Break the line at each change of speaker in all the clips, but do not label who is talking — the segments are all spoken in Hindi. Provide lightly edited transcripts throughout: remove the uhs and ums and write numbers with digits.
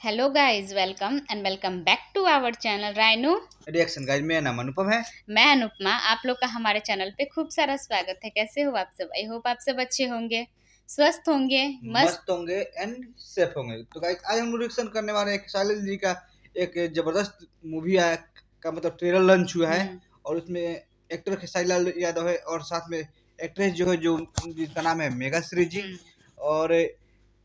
Hello guys, welcome back to our channel Rhino.
Reaction guys, मेरा नाम अनुपम है।
मैं अनुपमा। आप लोग का हमारे चैनल पे खूब सारा स्वागत है। कैसे हो आप सब? आई होप आप सब अच्छे होंगे, स्वस्थ होंगे, मस्त।
मस्त होंगे एंड सेफ होंगे। तो गाइस आज हम रिएक्शन करने वाले हैं शैलेंद्र जी का एक जबरदस्त मूवी आया का मतलब ट्रेलर लॉन्च हुआ है।
हम्म।
और उसमें एक्टर खेसारी लाल यादव है और साथ में एक्ट्रेस जो है जो जिसका नाम है मेगा श्री जी।
हम्म।
और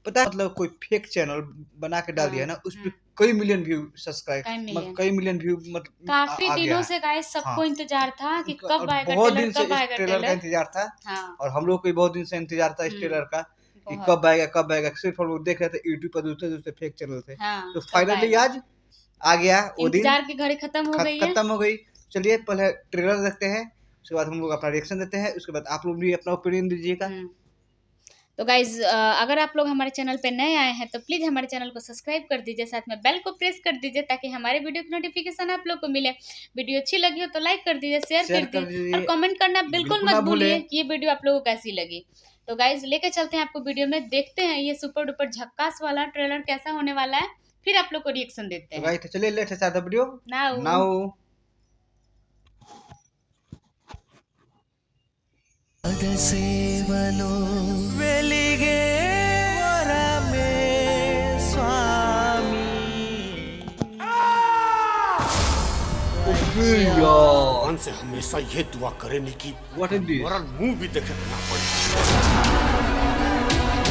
पता है मतलब कोई फेक चैनल बना के डाल दिया है
हाँ।
ना, उस पे कई मिलियन व्यू सब्सक्राइब
कई
मतलब
मिलियन।
कई मिलियन व्यू मतलब
काफी
आ गया
दिनों
है।
से गाइस
हाँ,
सबको इंतजार था कि
और
कब आएगा
बहुत
ट्रेलर,
दिन से
कब
इस
आएगा
ट्रेलर का
ट्रेलर।
इंतजार था।
हाँ।
और हम लोग को भी बहुत दिन से इंतजार था इस ट्रेलर का कि
बहुत।
कब आएगा सिर्फ हम लोग देख रहे थे यूट्यूब पर दूसरे दूसरे फेक चैनल थे।
हाँ,
तो
कब
फाइनली
आएगा।
आज आ गया वो दिन।
इंतजार की घड़ी खत्म हो गई है।
खत्म हो गई। चलिए पहले ट्रेलर देखते हैं, उसके बाद हम लोग अपना रिएक्शन देते हैं, उसके बाद आप लोग भी अपना ओपिनियन दीजिएगा।
हम्म। तो गाइज, अगर आप लोग हमारे चैनल पे नए आए हैं तो प्लीज़ हमारे चैनल को सब्सक्राइब कर दीजिए, साथ में बेल को प्रेस कर दीजिए ताकि हमारे वीडियो की नोटिफिकेशन आप लोग को मिले। वीडियो अच्छी लगी हो तो लाइक कर दीजिए, शेयर
शेयर
कर
कर
दीजिए और
दीजिए,
कमेंट करना बिल्कुल
बिल्कुल
मत
ना भूले।
भूलिए कि ये वीडियो आप लोगों को कैसी लगी। तो गाइज लेके चलते हैं आपको वीडियो में, देखते हैं ये सुपर डुपर झक्कास वाला ट्रेलर कैसा होने वाला है, फिर आप लोग को रिएक्शन देते
तो
हैं।
गाइस चलिए let's start the video
now.
Now.
ಸೇವನು ವೆಲಿಗೆ ವರಮೇ स्वामी
ओके यार,
भगवान से हमेशा ये दुआ करें कि
व्हाट इज दिस
हमारा मुंह भी देखे ना पड़े।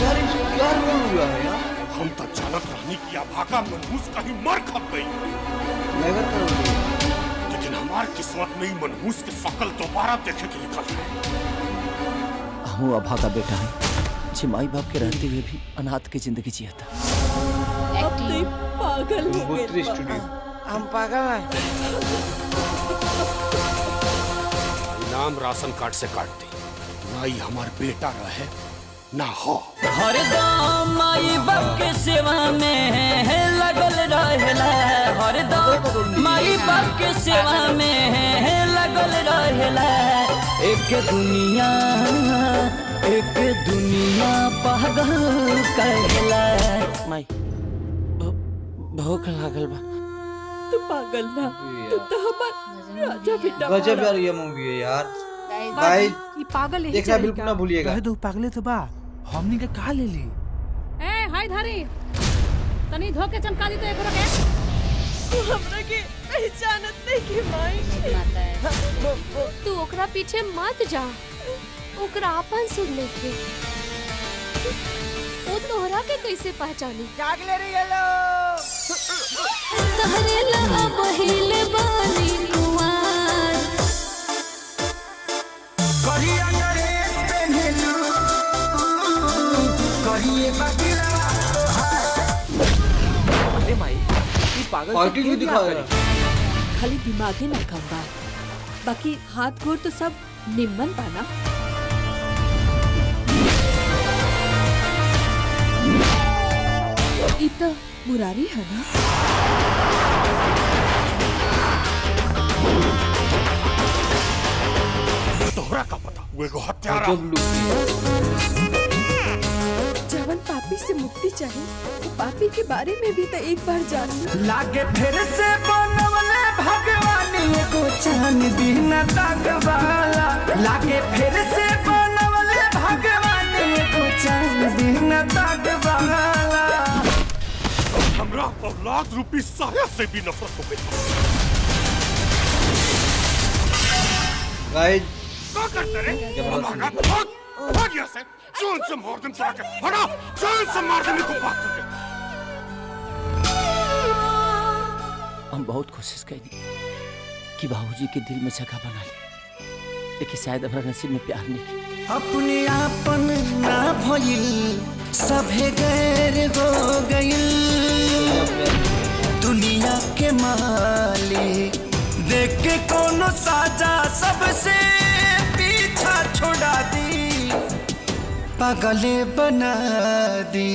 यार, इसको क्या रोल हुआ है यार?
हम तो जानत रहनी कि अभागा मनहूस कहीं मर खप गई,
मगर तो
लेकिन हमार किस्मत में ही मनहूस की शकल दोबारा देखे के लिखल है।
हूँ अभागा बेटा है जी, माई बाप के रहते हुए भी अनाथ की जिंदगी जिया था।
एक्टिंग।
पागल हो गए
गंगोत्री स्टूडियो।
हम पागल हैं।
नाम राशन कार्ड से काट दी, ना ही हमार बेटा रहे ना हो।
हरदम माई बाप के सेवा में लगल रहेला, हरदम माई बाप के सेवा में लगल रहेला। एक दुनिया पागल कहला।
माई भूख लागल बा।
तू पागल ना, तू तो हमार राजा बेटा
गजब
बाड़ा।
यार ये मूवी है यार।
गाइस,
गाइस
ये पागल यही
देखना बिल्कुल ना भूलिएगा।
कह दो पागले तो बा, हमनी के कहा ले ली।
ए हाय धारी तनी धोके चमका दी तो एकरो के
तू हमरा के पहचानत नहीं के माई।
माता है।
तू ओकरा पीछे मत जा, ओकरा अपन सुन लेके। वो तोहरा के कैसे पहचानी?
जाग ले रही है लो।
तहरे ला पहिले बानी कुंवार,
करिया नरेश पहनलू, करिए बकिला। अरे माई ये पागल
फाइटिंग भी दिखा रहा है।
खाली दिमागे ना काम बा, बाकी हाथ गोड़ तो सब निम्मन बा ना। ई तो मुरारी है ना।
तोहरा का पता वो एगो हत्यारा।
गजब लुक।
जवन पापी से मुक्ति चाहिए तो पापी के बारे में भी तो एक बार जान लो।
लागे फिर से बनवले भगवान को चांद दिन तक वाला। लागे फिर से बनवले भगवान को चांद दिन तक वाला।
हमरा औलाद रूपी साया से भी नफरत हो गई।
गाइस
क्या करते रे?
जबरदस्त
अभागा, भाग भाग यहाँ से। जान से मार दूं तुझे। हटा, जान से मार दूं को बात करके।
हम बहुत कोशिश करी कि बाबूजी के दिल में जगह बना ली, लेकिन शायद हमारा नसीब में प्यार नहीं की। अपने आपन ना भइल, सभे गैर हो गइल। दुनिया के मालिक देख के कोनो साजा सबसे पीछा छोड़ा दी। पागले बना दी,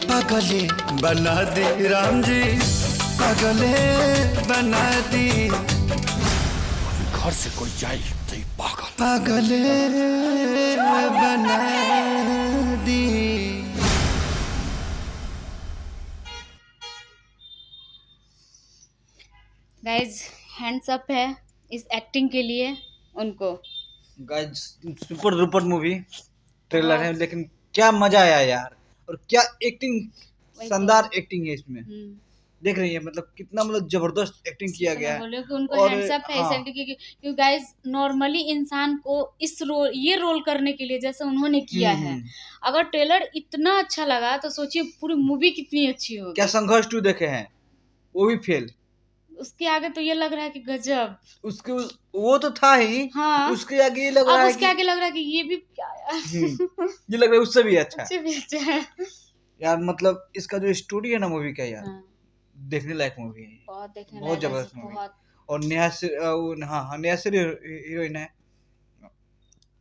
पागले बना दी राम जी, पागले बना दी।
घर से कोई जाए तो ही पागल।
पागले बना दी।
गाइज हैंड्स अप है इस एक्टिंग के लिए उनको।
Guys super duper movie trailer है,
बहुत।
लेकिन क्या मजा आया यार, और क्या एक्टिंग,
वही
शानदार
तो।
एक्टिंग है इसमें। देख रही है मतलब कितना मतलब जबरदस्त एक्टिंग किया गया है।
बोले कि उनको
और
हैंड्स अप है इस
हाँ,
एक्टिंग क्योंकि गाइज नॉर्मली इंसान को इस ये रोल करने के लिए जैसे उन्होंने किया है, अगर ट्रेलर इतना अच्छा लगा तो सोचिए पूरी मूवी कितनी अच्छी होगी।
क्या संघर्ष 2 देखे हैं, वो भी फेल।
उसके आगे तो ये लग रहा है कि गजब।
उसके वो तो था ही,
हाँ।
उसके आगे ये लग रहा
अब
है
उसके आगे लग रहा है कि ये भी क्या है।
ये लग रहा है उससे भी अच्छा
उससे भी अच्छा है।
यार। मतलब इसका जो स्टोरी है ना मूवी का यार,
हाँ,
देखने लायक मूवी है,
बहुत देखने
बहुत
लायक है,
जबरदस्त मूवी।
बहुत।
और नेहा श्री हीरोइन है,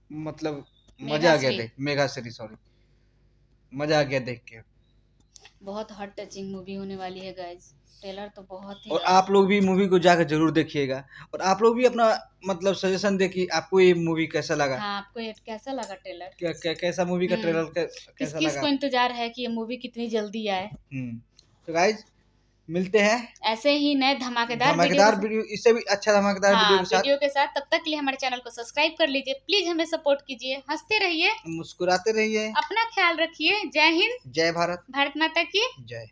मतलब मजा आ गया देख, मेघा श्री, सॉरी, मजा आ गया देख के।
बहुत हार्ट टचिंग मूवी होने वाली है गाइज, ट्रेलर तो बहुत ही
और आप लोग भी मूवी को जाकर जरूर देखिएगा, और आप लोग भी अपना मतलब सजेशन दे कि आपको ये मूवी कैसा लगा।
हाँ, आपको ये कैसा लगा ट्रेलर?
कैसा मूवी का ट्रेलर
किस
कैसा
किस
लगा।
को इंतजार है कि ये मूवी कितनी जल्दी आए।
तो गाइज मिलते हैं
ऐसे ही नए धमाकेदार
वीडियो, इससे भी अच्छा धमाकेदार वीडियो के साथ।
वीडियो के साथ। तब तक के लिए हमारे चैनल को सब्सक्राइब कर लीजिए, प्लीज हमें सपोर्ट कीजिए, हंसते रहिए,
मुस्कुराते रहिए,
अपना ख्याल रखिए। जय हिंद,
जय भारत,
भारत माता की
जय।